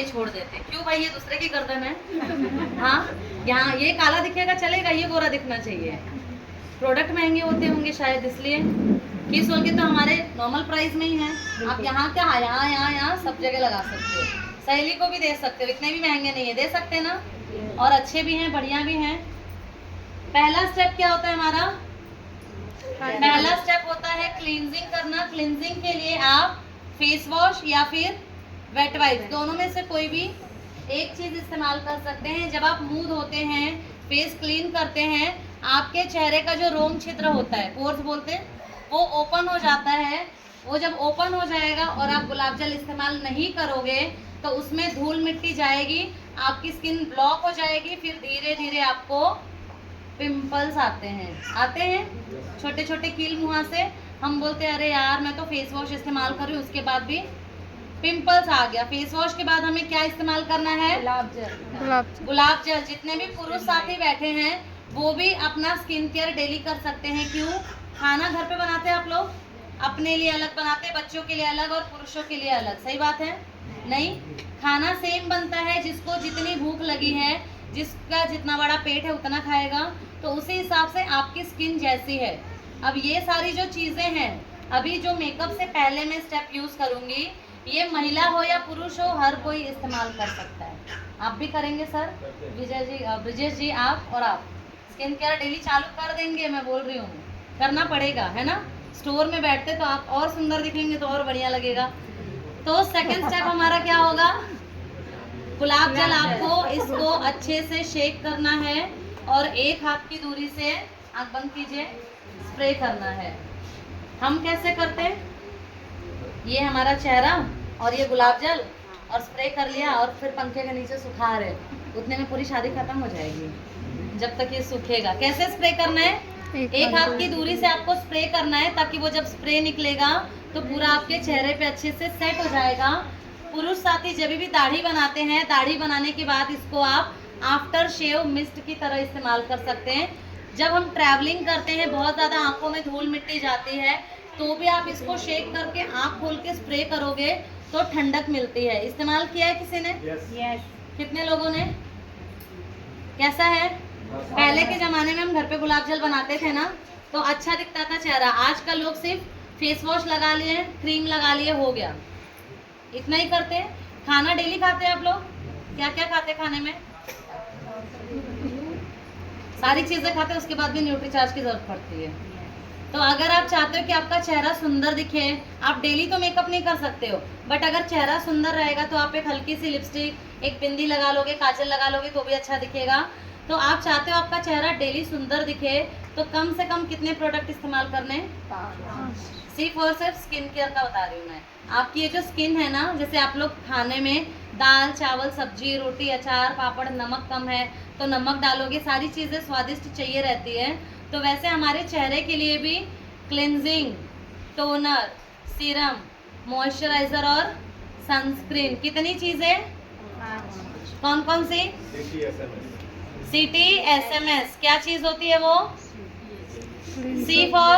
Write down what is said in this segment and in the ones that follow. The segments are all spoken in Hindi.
ये छोड़ देते हैं। क्यों भाई, ये दूसरे की गर्दन है। हाँ, यहाँ ये काला दिखेगा चलेगा, ये गोरा दिखना चाहिए। प्रोडक्ट महंगे होते होंगे शायद इसलिए। किस होल के तो हमारे नॉर्मल प्राइस में ही है। आप यहाँ क्या यहाँ यहाँ यहाँ सब जगह लगा सकते हो, सहेली को भी दे सकते हो, इतने भी महंगे नहीं है, दे सकते हैं ना। और अच्छे भी हैं, बढ़िया भी हैं। पहला स्टेप क्या होता है हमारा? पहला स्टेप होता है क्लींजिंग करना। क्लींजिंग के लिए आप फेस वॉश या फिर वेट वाइप, दोनों में से कोई भी एक चीज इस्तेमाल कर सकते हैं। जब आप मुंह धोते हैं, फेस क्लीन करते हैं, आपके चेहरे का जो रोम छिद्र होता है, पोर्स बोलते हैं, वो ओपन हो जाता है। वो जब ओपन हो जाएगा और आप गुलाब जल इस्तेमाल नहीं करोगे तो उसमें धूल मिट्टी जाएगी, आपकी स्किन ब्लॉक हो जाएगी, फिर धीरे धीरे आपको पिंपल्स आते हैं छोटे छोटे कील मुहां से। हम बोलते हैं अरे यार मैं तो फेस वॉश इस्तेमाल कर रही हूँ, उसके बाद भी पिंपल्स आ गया। फेस वॉश के बाद हमें क्या इस्तेमाल करना है? गुलाब जल। जितने भी पुरुष साथी बैठे हैं वो भी अपना स्किन केयर डेली कर सकते हैं। क्यों? खाना घर पे बनाते हैं आप लोग, अपने लिए अलग बनाते हैं, बच्चों के लिए अलग और पुरुषों के लिए अलग। सही बात है? नहीं, खाना सेम बनता है। जिसको जितनी भूख लगी है, जिसका जितना बड़ा पेट है उतना खाएगा, तो उसी हिसाब से आपकी स्किन जैसी है। अब ये सारी जो चीज़ें हैं, अभी जो मेकअप से पहले मैं स्टेप यूज़ करूँगी, ये महिला हो या पुरुष हो हर कोई इस्तेमाल कर सकता है। आप भी करेंगे सर? विजय जी, ब्रिजेश जी, आप और आप स्किन केयर डेली चालू कर देंगे। मैं बोल रही हूँ करना पड़ेगा, है ना। स्टोर में बैठते तो आप और सुंदर दिखेंगे तो और बढ़िया लगेगा। तो सेकंड स्टेप हमारा क्या होगा? गुलाब जल आपको इसको अच्छे से शेक करना है और एक हाथ की दूरी से, आँख बंद कीजिए, स्प्रे करना है। हम कैसे करते हैं? ये हमारा चेहरा और ये गुलाब जल और स्प्रे कर लिया और फिर पंखे के नीचे सुखा रहे, उतने में पूरी शादी खत्म हो जाएगी जब तक ये सूखेगा। कैसे स्प्रे करना है? एक हाथ की दूरी से आपको स्प्रे करना है, ताकि वो जब स्प्रे निकलेगा तो पूरा आपके चेहरे पे अच्छे से सेट हो जाएगा। पुरुष साथी जब भी दाढ़ी बनाते हैं, दाढ़ी बनाने के बाद इसको आप आफ्टर शेव मिस्ट की तरह इस्तेमाल कर सकते हैं। जब हम ट्रैवलिंग करते हैं, बहुत ज़्यादा आंखों में धूल मिट्टी जाती है, तो भी आप इसको शेक करके आंख खोल के स्प्रे करोगे तो ठंडक मिलती है। इस्तेमाल किया है किसी ने? यस। कितने लोगों ने? कैसा है? पहले के ज़माने में हम घर पे गुलाब जल बनाते थे ना, तो अच्छा दिखता था चेहरा। आजकल लोग सिर्फ फेस वॉश लगा लिए, क्रीम लगा लिए, हो गया, इतना ही करते हैं। खाना डेली खाते हैं आप लोग? क्या क्या खाते हैं खाने में? सारी चीज़ें खाते हैं, उसके बाद भी न्यूट्रीचार्ज की जरूरत पड़ती है। तो अगर आप चाहते हो कि आपका चेहरा सुंदर दिखे, आप डेली तो मेकअप नहीं कर सकते हो, बट अगर चेहरा सुंदर रहेगा तो आप एक हल्की सी लिपस्टिक, एक बिंदी लगा लोगे, काजल लगा लोगे तो भी अच्छा दिखेगा। तो आप चाहते हो आपका चेहरा डेली सुंदर दिखे, तो कम से कम कितने प्रोडक्ट इस्तेमाल करने? सिर्फ और सिर्फ स्किन केयर का बता रही हूँ मैं। आपकी ये जो स्किन है ना, जैसे आप लोग खाने में दाल चावल सब्जी रोटी अचार पापड़, नमक कम है तो नमक डालोगे, सारी चीज़ें स्वादिष्ट चाहिए रहती है। तो वैसे हमारे चेहरे के लिए भी क्लिनजिंग, टोनर, सीरम, मॉइस्चराइजर और सनस्क्रीन, कितनी चीज़ें? कौन कौन सी? CTSMS क्या चीज़ होती है वो? C फॉर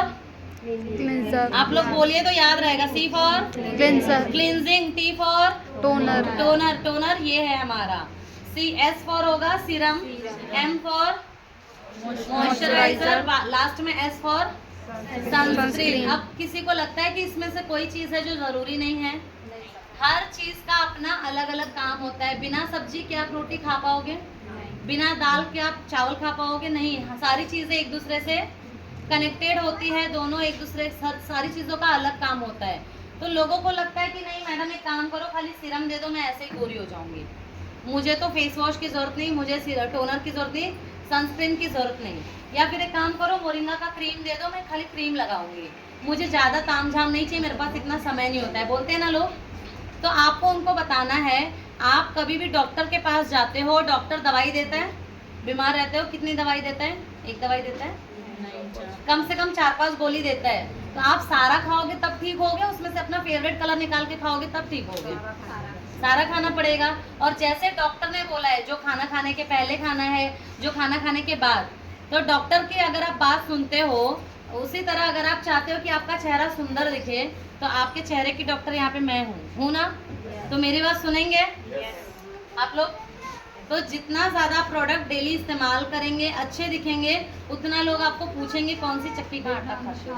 आप लोग बोलिए तो याद रहेगा। C for cleansing, T for toner ये है हमारा। S फॉर होगा serum, M for moisturiser, last में S फॉर सनस्क्रीन। अब किसी को लगता है कि इसमें से कोई चीज़ है जो ज़रूरी नहीं है? हर चीज़ का अपना अलग अलग काम होता है। बिना सब्जी के आप रोटी खा पाओगे? बिना दाल के आप चावल खा पाओगे? नहीं। सारी चीज़ें एक दूसरे से कनेक्टेड होती है, दोनों एक दूसरे, सारी चीज़ों का अलग काम होता है। तो लोगों को लगता है कि नहीं मैडम एक काम करो, खाली सीरम दे दो, मैं ऐसे ही गोरी हो जाऊंगी, मुझे तो फेस वॉश की ज़रूरत नहीं, मुझे टोनर की ज़रूरत नहीं, सनस्क्रीन की ज़रूरत नहीं। या फिर एक काम करो मोरिंगा का क्रीम दे दो, मैं खाली क्रीम लगाऊंगी, मुझे ज़्यादा ताम झाम नहीं चाहिए, मेरे पास इतना समय नहीं होता है, बोलते हैं ना लोग। तो आपको उनको बताना है, आप कभी भी डॉक्टर के पास जाते हो, डॉक्टर दवाई देता है, बीमार रहते हो, कितनी दवाई देता है? एक दवाई देता है? कम से कम 4-5 गोली देता है। तो आप सारा खाओगे तब ठीक होगे, उसमें से अपना फेवरेट कलर निकाल के खाओगे तब ठीक होगे। सारा खाना पड़ेगा। और जैसे डॉक्टर ने बोला है, जो खाना खाने के पहले खाना है, जो खाना खाने के बाद, तो डॉक्टर की अगर आप बात सुनते हो, उसी तरह अगर आप चाहते हो कि आपका चेहरा सुंदर दिखे, तो आपके चेहरे की डॉक्टर यहाँ पे मैं हूँ ना? तो मेरी बात सुनेंगे? आप लोग? तो जितना ज़्यादा प्रोडक्ट डेली इस्तेमाल करेंगे, अच्छे दिखेंगे, उतना लोग आपको पूछेंगे कौन सी चक्की का आटा खाते हो।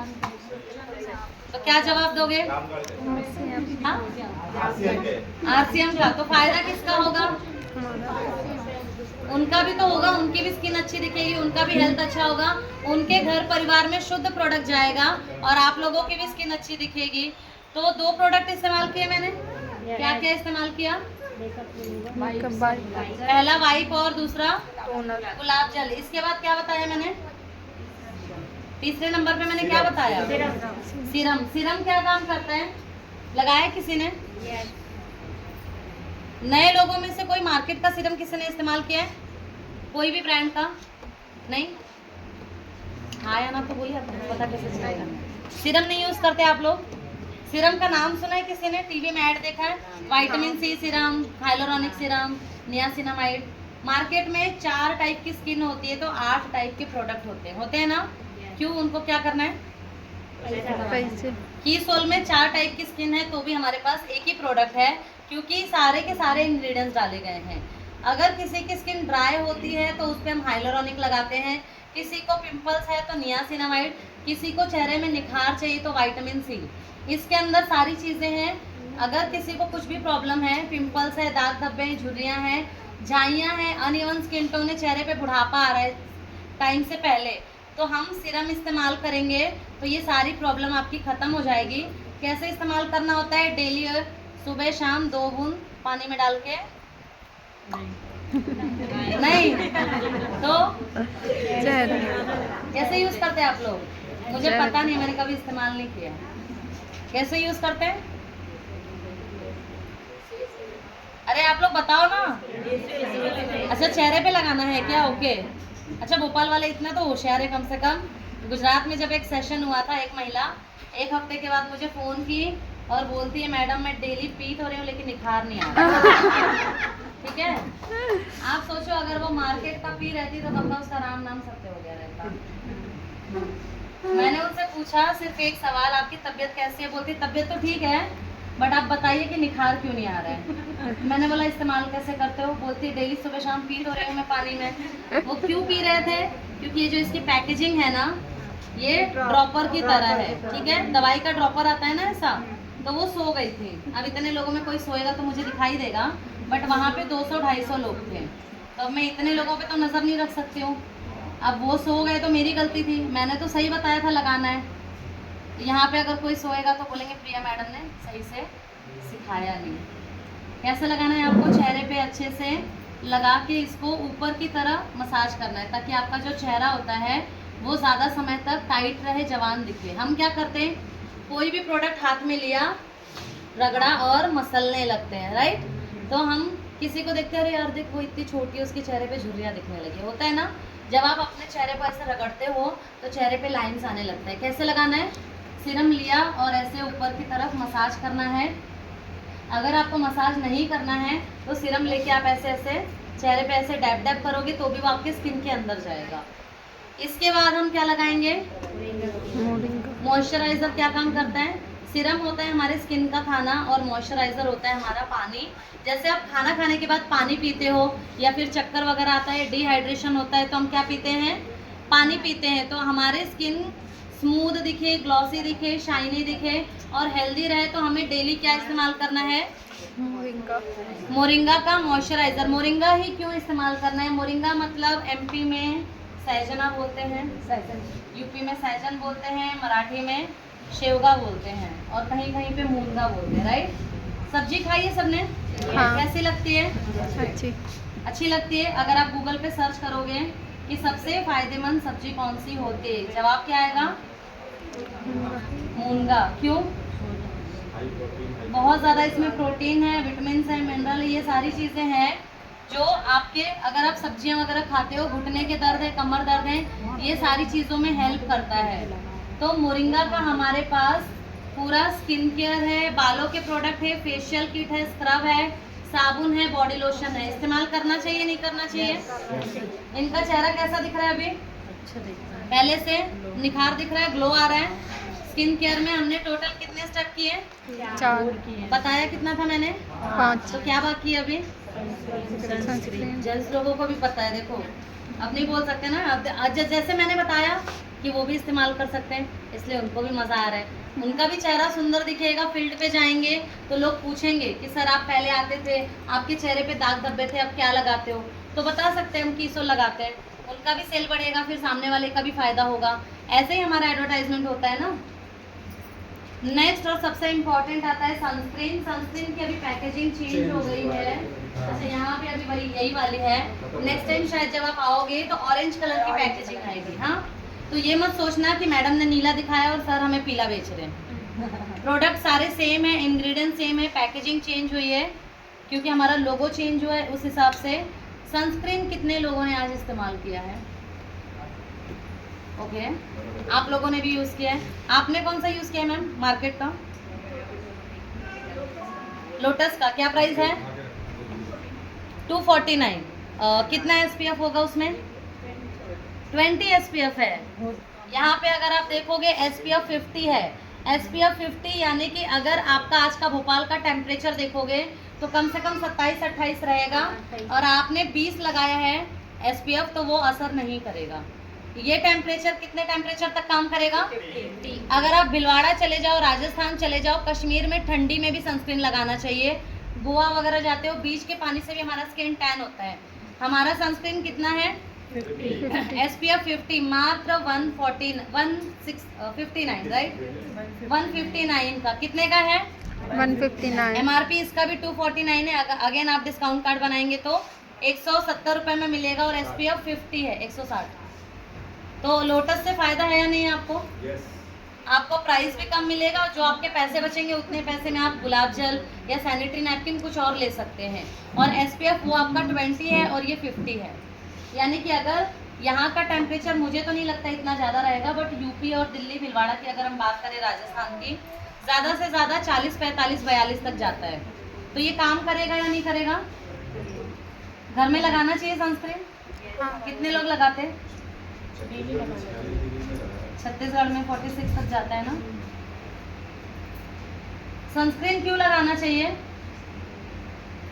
तो क्या जवाब दोगे? RCM का। तो फायदा किसका होगा? उनका भी तो होगा, उनकी भी स्किन अच्छी दिखेगी, उनका भी हेल्थ अच्छा होगा, उनके घर परिवार में शुद्ध प्रोडक्ट जाएगा और आप लोगों की भी स्किन अच्छी दिखेगी। तो 2 प्रोडक्ट इस्तेमाल किए मैंने। क्या क्या इस्तेमाल किया? पहला वाइप और दूसरा गुलाब जल। इसके बाद क्या बताया मैंने? तीसरे नंबर पे मैंने क्या बताया? सीरम। सीरम क्या काम करता है? लगाया किसी ने? नए लोगों में से कोई मार्केट का सीरम किसी ने इस्तेमाल किया है? कोई भी ब्रांड का? नहीं? हाँ या ना तो बोलिए, आपको पता कैसे चलेगा? सीरम नहीं यूज करते आप लोग? सीरम का नाम सुना है किसी ने? टीवी में ऐड देखा है? Vitamin C serum, hyaluronic serum, niacinamide. Market में 4 टाइप की स्किन होती है तो 8 टाइप के प्रोडक्ट होते हैं ना? क्यों? उनको क्या करना है? पैसे। की सोल में 4 टाइप की स्किन है तो भी हमारे पास एक ही प्रोडक्ट है, क्योंकि सारे के सारे इंग्रेडिएंट्स डाले गए हैं। अगर किसी की स्किन ड्राई होती है तो उस पर हम हाइलोरॉनिक लगाते हैं, किसी को पिंपल्स है तो नियासिनामाइड, किसी को चेहरे में निखार चाहिए तो विटामिन सी। इसके अंदर सारी चीज़ें हैं। अगर किसी को कुछ भी प्रॉब्लम है, पिंपल्स है, दाग धब्बे हैं, झुर्रियाँ हैं, झाइयाँ हैं, अनइवन स्किन टोन है, चेहरे पे बुढ़ापा आ रहा है टाइम से पहले, तो हम सीरम इस्तेमाल करेंगे तो ये सारी प्रॉब्लम आपकी ख़त्म हो जाएगी। कैसे इस्तेमाल करना होता है? डेली सुबह शाम 2 बूंद पानी में डाल के। नहीं तो कैसे यूज़ करते हैं आप लोग? मुझे पता नहीं, मैंने कभी इस्तेमाल नहीं किया। कैसे यूज़ करते हैं? अरे आप लोग बताओ ना। अच्छा, चेहरे पे लगाना है क्या? ओके। अच्छा, भोपाल वाले इतना तो होशियार है कम से कम। गुजरात में जब एक सेशन हुआ था, एक महिला 1 हफ्ते के बाद मुझे फ़ोन की और बोलती है, मैडम मैं डेली पीत हो रही हूँ लेकिन निखार नहीं आ रहा। ठीक है, आप सोचो अगर वो मार्केट का पी रहती तो कब का उसका राम नाम सत्य हो गया रहता। मैंने उनसे पूछा सिर्फ एक सवाल, आपकी तबीयत कैसी है? बोलती तबीयत तो ठीक है बट आप बताइए कि निखार क्यों नहीं आ रहा है। मैंने बोला इस्तेमाल कैसे करते हो? बोलती डेली सुबह शाम पी तो रही हूँ मैं पानी में। वो क्यों पी रहे थे? क्योंकि ये जो इसकी पैकेजिंग है ना, ये ड्रॉपर की तरह है। ठीक है, दवाई का ड्रॉपर आता है ना ऐसा, तो वो सो गई थी। अब इतने लोगों में कोई सोएगा तो मुझे दिखाई देगा, बट वहाँ पे 200-250 लोग थे, तो अब मैं इतने लोगों पे तो नज़र नहीं रख सकती हूँ। अब वो सो गए तो मेरी गलती थी, मैंने तो सही बताया था लगाना है। यहाँ पे अगर कोई सोएगा तो बोलेंगे प्रिया मैडम ने सही से सिखाया नहीं। कैसे लगाना है आपको? चेहरे पे अच्छे से लगा के इसको ऊपर की तरह मसाज करना है, ताकि आपका जो चेहरा होता है वो ज़्यादा समय तक टाइट रहे, जवान दिखे। हम क्या करते हैं, कोई भी प्रोडक्ट हाथ में लिया, रगड़ा और मसलने लगते हैं, राइट? तो हम किसी को देखते हैं, अरे यार देख वो इतनी छोटी है, उसके चेहरे पे झुर्रियाँ दिखने लगी। होता है ना, जब आप अपने चेहरे को ऐसे रगड़ते हो तो चेहरे पे लाइंस आने लगता है। कैसे लगाना है? सीरम लिया और ऐसे ऊपर की तरफ मसाज करना है। अगर आपको मसाज नहीं करना है तो सीरम लेके आप ऐसे ऐसे चेहरे पे ऐसे डैब डैब करोगे तो भी वो आपके स्किन के अंदर जाएगा। इसके बाद हम क्या लगाएंगे? मॉइस्चराइज़र। क्या काम करता है? सीरम होता है हमारे स्किन का खाना और मॉइस्चराइज़र होता है हमारा पानी। जैसे आप खाना खाने के बाद पानी पीते हो या फिर चक्कर वगैरह आता है, डिहाइड्रेशन होता है, तो हम क्या पीते हैं? पानी पीते हैं। तो हमारे स्किन स्मूथ दिखे, ग्लॉसी दिखे, शाइनी दिखे और हेल्दी रहे तो हमें डेली क्या इस्तेमाल करना है? मोरिंगा का मॉइस्चराइज़र। मोरिंगा ही क्यों इस्तेमाल करना है? मोरिंगा मतलब एमपी में सहजना बोलते हैं, यूपी में सहजन बोलते हैं, मराठी में शेवगा बोलते हैं और कहीं कहीं पे मूंगा बोलते हैं, राइट? सब्जी खाई है सबने? हाँ। कैसी लगती है? अच्छी लगती है। अगर आप गूगल पे सर्च करोगे कि सबसे फायदेमंद सब्जी कौन सी होती है, जवाब क्या आएगा? मूंगा। क्यों? बहुत ज़्यादा इसमें प्रोटीन है, विटामिन है, मिनरल, ये सारी चीज़ें हैं जो आपके, अगर आप सब्जियां वगैरह खाते हो, घुटने के दर्द है, कमर दर्द है, ये सारी चीज़ों में हेल्प करता है। तो मोरिंगा का हमारे पास पूरा स्किन केयर है, बालों के प्रोडक्ट है, फेशियल किट है, स्क्रब है, साबुन है, बॉडी लोशन है। इस्तेमाल करना चाहिए नहीं करना चाहिए? इनका चेहरा कैसा दिख रहा है अभी? अच्छा दिख रहा है, पहले से निखार दिख रहा है, ग्लो आ रहा है, स्किन केयर में हमने टोटल कितने स्टेप किए? 4 बताया कितना था मैंने? 5 तो क्या बाकी है अभी? सनस्क्रीन। जेंट्स लोगों को भी पता है, देखो अब नहीं बोल सकते ना, अब जैसे मैंने बताया कि वो भी इस्तेमाल कर सकते हैं, इसलिए उनको भी मज़ा आ रहा है, उनका भी चेहरा सुंदर दिखेगा। फील्ड पे जाएंगे तो लोग पूछेंगे कि सर आप पहले आते थे, आपके चेहरे पे दाग धब्बे थे, अब क्या लगाते हो? तो बता सकते हैं हम कीसो लगाते हैं, उनका भी सेल बढ़ेगा, फिर सामने वाले का भी फायदा होगा। ऐसे ही हमारा एडवर्टाइजमेंट होता है ना। नेक्स्ट और सबसे इम्पोर्टेंट आता है सनस्क्रीन। सनस्क्रीन की अभी पैकेजिंग चेंज हो गई है। अच्छा, यहाँ पे अभी वही यही वाली है। नेक्स्ट टाइम शायद जब आप आओगे तो ऑरेंज कलर की पैकेजिंग आएगी। हाँ, तो ये मत सोचना कि मैडम ने नीला दिखाया और सर हमें पीला बेच रहे हैं। प्रोडक्ट सारे सेम है, इंग्रेडिएंट सेम है, पैकेजिंग चेंज हुई है क्योंकि हमारा लोगो चेंज हुआ है। उस हिसाब से सनस्क्रीन कितने लोगों ने आज इस्तेमाल किया है? ओके, आप लोगों ने भी यूज़ किया है। आपने कौन सा यूज़ किया है मैम? मार्केट का लोटस का क्या प्राइस है? 249। कितना SPF होगा उसमें? 20 SPF है। यहाँ पे अगर आप देखोगे SPF 50 है। SPF 50 यानी कि अगर आपका आज का भोपाल का टेम्परेचर देखोगे तो कम से कम 27-28 रहेगा और आपने 20 लगाया है SPF, तो वो असर नहीं करेगा। ये टेम्परेचर कितने टेम्परेचर तक काम करेगा? 50। अगर आप भिलवाड़ा चले जाओ, राजस्थान चले जाओ, कश्मीर में ठंडी में भी सनस्क्रीन लगाना चाहिए। गोवा वगैरह जाते हो, बीच के पानी से भी हमारा स्किन टैन होता है। हमारा सनस्क्रीन कितना है? 50। SPF 50 मात्र 159, राइट? 159 का कितने का है? 159। MRP इसका भी 249 है। अगेन आप डिस्काउंट कार्ड बनाएंगे तो 170 रुपये में मिलेगा और SPF 50 है 160। तो लोटस से फायदा है या नहीं आपको? yes. आपको प्राइस भी कम मिलेगा और जो आपके पैसे बचेंगे उतने पैसे में आप गुलाब जल या सैनिटरी नैपकिन कुछ और ले सकते हैं। और SPF वो आपका 20 है और ये 50 है। यानी कि अगर यहाँ का टेम्परेचर मुझे तो नहीं लगता इतना ज़्यादा रहेगा, बट यूपी और दिल्ली भिलवाड़ा की अगर हम बात करें, राजस्थान की, ज़्यादा से ज़्यादा 40, 45, 42 तक जाता है। तो ये काम करेगा या नहीं करेगा? घर में लगाना चाहिए सनस्क्रीन? हाँ। कितने लोग लगाते हैं? छत्तीसगढ़ में 46 तक जाता है ना। सनस्क्रीन क्यों लगाना चाहिए?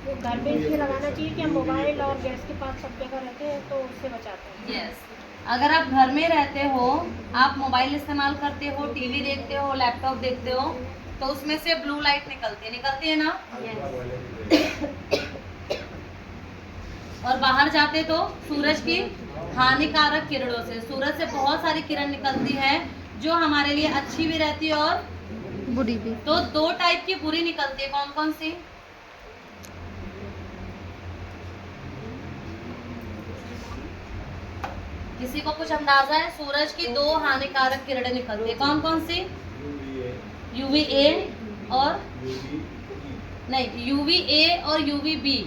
वो घर में इसलिए लगाना चाहिए कि हम मोबाइल और गैस के पास सब जगह रहते हैं तो उससे बचाते हैं। यस, अगर आप घर में रहते हो, आप मोबाइल इस्तेमाल करते हो, टीवी देखते हो, लैपटॉप देखते हो, तो उसमें से ब्लू लाइट निकलती है ना। और बाहर जाते तो सूरज की हानिकारक किरणों से, सूरज से बहुत सारी किरण निकलती है जो हमारे लिए अच्छी भी रहती है और बुरी भी। तो 2 टाइप की बुरी निकलती है। कौन कौन सी? किसी को कुछ अंदाजा है? सूरज की 2 हानिकारक किरणें निकलती है। कौन कौन सी? UVA और नहीं, UVA और UVB।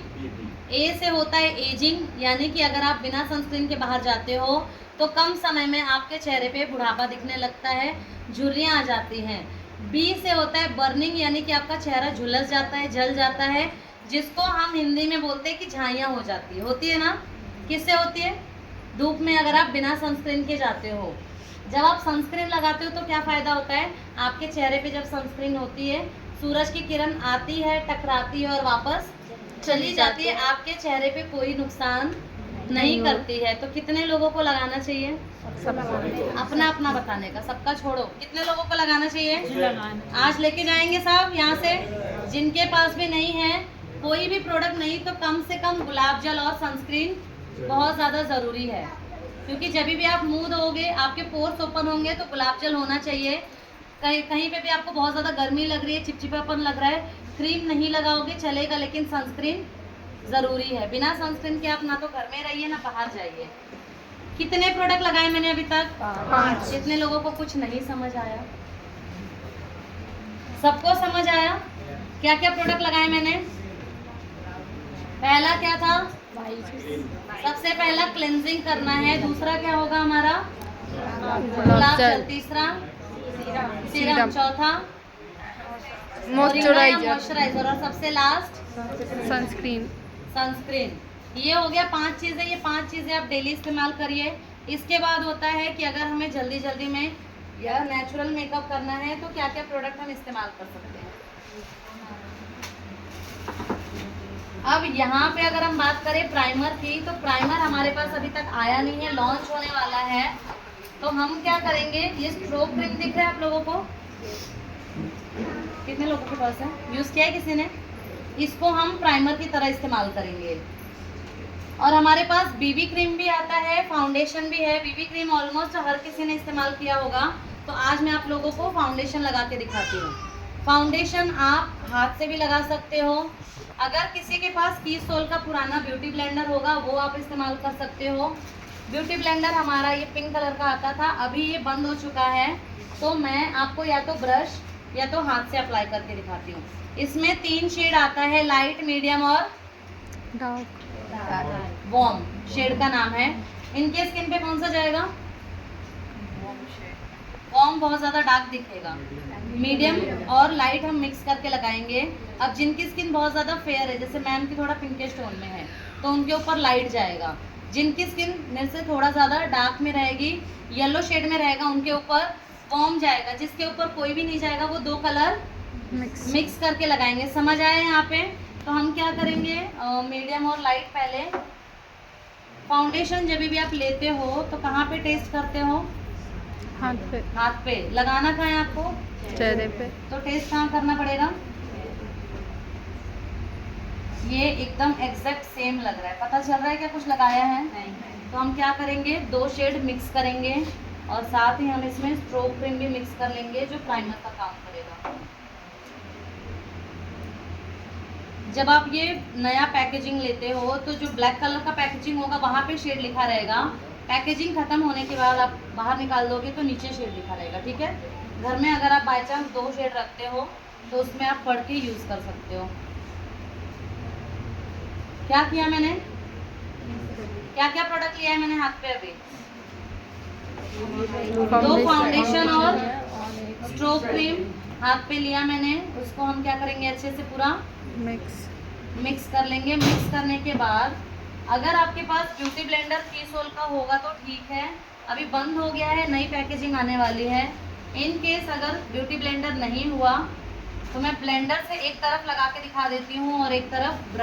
A से होता है एजिंग, यानी कि अगर आप बिना सनस्क्रीन के बाहर जाते हो तो कम समय में आपके चेहरे पे बुढ़ापा दिखने लगता है, झुर्रियाँ आ जाती हैं। B से होता है बर्निंग, यानी कि आपका चेहरा झुलस जाता है, जल जाता है, जिसको हम हिंदी में बोलते हैं कि झाइयाँ हो जाती है। होती है ना? किससे होती है? धूप में अगर आप बिना सनस्क्रीन के जाते हो। जब आप सनस्क्रीन लगाते हो तो क्या फ़ायदा होता है? आपके चेहरे पे जब सनस्क्रीन होती है, सूरज की किरण आती है, टकराती है और वापस चली जाती है, आपके चेहरे पे कोई नुकसान नहीं करती है। तो कितने लोगों को लगाना चाहिए? अपना अपना बताने का, सबका छोड़ो। कितने लोगों को लगाना चाहिए? आज लेके जाएंगे साहब यहाँ से। जिनके पास भी नहीं है कोई भी प्रोडक्ट नहीं, तो कम से कम गुलाब जल और सनस्क्रीन बहुत ज़्यादा ज़रूरी है, क्योंकि जब भी आप मुंह धोगे, आपके पोर्स ओपन होंगे, तो गुलाब जल होना चाहिए। कहीं पे भी आपको बहुत ज़्यादा गर्मी लग रही है, चिपचिपापन लग रहा है, क्रीम नहीं लगाओगे चलेगा, लेकिन सनस्क्रीन ज़रूरी है। बिना सनस्क्रीन के आप ना तो घर में रहिए ना बाहर जाइए। कितने प्रोडक्ट लगाए मैंने अभी तक? 5। कितने लोगों को कुछ नहीं समझ आया? सबको समझ आया? क्या क्या प्रोडक्ट लगाए मैंने? पहला क्या था? सबसे पहला क्लेंजिंग करना है। दूसरा क्या होगा हमारा? गुलाब जल। तीसरा सीरम। चौथा मॉइस्चराइजर। और सबसे लास्ट सनस्क्रीन। ये हो गया 5 चीज़ें। ये 5 चीज़ें आप डेली इस्तेमाल करिए। इसके बाद होता है कि अगर हमें जल्दी जल्दी में या नेचुरल मेकअप करना है तो क्या क्या प्रोडक्ट हम इस्तेमाल कर सकते हैं। अब यहाँ पे अगर हम बात करें प्राइमर की, तो प्राइमर हमारे पास अभी तक आया नहीं है, लॉन्च होने वाला है। तो हम क्या करेंगे, ये स्ट्रोक क्रीम दिख रहा है आप लोगों को, कितने लोगों के पास है, यूज़ किया है किसी ने? इसको हम प्राइमर की तरह इस्तेमाल करेंगे। और हमारे पास बीबी क्रीम भी आता है, फाउंडेशन भी है। बीबी क्रीम ऑलमोस्ट हर किसी ने इस्तेमाल किया होगा, तो आज मैं आप लोगों को फाउंडेशन लगा के दिखाती हूँ। फाउंडेशन आप हाथ से भी लगा सकते हो, अगर किसी के पास की सोल का पुराना ब्यूटी ब्लेंडर होगा वो आप इस्तेमाल कर सकते हो। ब्यूटी ब्लेंडर हमारा ये पिंक कलर का आता था, अभी ये बंद हो चुका है, तो मैं आपको या तो ब्रश या तो हाथ से अप्लाई करके दिखाती हूँ। इसमें 3 शेड आता है, लाइट, मीडियम और डार्क। वार्म शेड का नाम है। इनके स्किन पे कौन सा जाएगा? वार्म बहुत ज़्यादा डार्क दिखेगा, मीडियम और लाइट हम मिक्स करके लगाएंगे। अब जिनकी स्किन बहुत ज़्यादा फेयर है, जैसे मैम की थोड़ा पिंकिश टोन में है, तो उनके ऊपर लाइट जाएगा। जिनकी स्किन मेरे से थोड़ा ज़्यादा डार्क में रहेगी, येलो शेड में रहेगा, उनके ऊपर वार्म जाएगा। जिसके ऊपर कोई भी नहीं जाएगा वो 2 कलर मिक्स करके लगाएंगे। समझ आए यहाँ पे? तो हम क्या करेंगे, मीडियम और लाइट पहले। फाउंडेशन जब भी आप लेते हो तो कहाँ पे टेस्ट करते हो? हाथ पे। हाथ पे। लगाना कहाँ है आपको? चेहरे पे। तो टेस्ट कहाँ करना पड़ेगा? ये एकदम एग्जैक्ट सेम लग रहा है, पता चल रहा है क्या कुछ लगाया है? नहीं। तो हम क्या करेंगे, 2 शेड मिक्स करेंगे और साथ ही हम इसमें स्ट्रोक क्रीम भी मिक्स कर लेंगे जो प्राइमर का काम करेगा। जब आप ये नया पैकेजिंग लेते हो तो जो ब्लैक कलर का पैकेजिंग होगा वहाँ पे शेड लिखा रहेगा। पैकेजिंग खत्म होने के बाद आप बाहर निकाल दोगे तो नीचे शेड लिखा रहेगा, ठीक है? घर में अगर आप बाई चांस 2 शेड रखते हो तो उसमें आप पढ़ के यूज़ कर सकते हो। क्या किया मैंने, क्या क्या प्रोडक्ट लिया है मैंने हाथ पे अभी? 2 फाउंडेशन और स्ट्रोक क्रीम हाथ पे लिया मैंने। उसको हम क्या करेंगे, अच्छे से पूरा मिक्स कर लेंगे। मिक्स करने के बाद अगर आपके पास ब्यूटी ब्लेंडर की सोल का होगा तो ठीक है, अभी बंद हो गया है, नई पैकेजिंग आने वाली है। इन केस अगर ब्यूटी ब्लेंडर नहीं हुआ तो मैं ब्लेंडर से एक तरफ लगा के दिखा देती हूँ और एक तरफ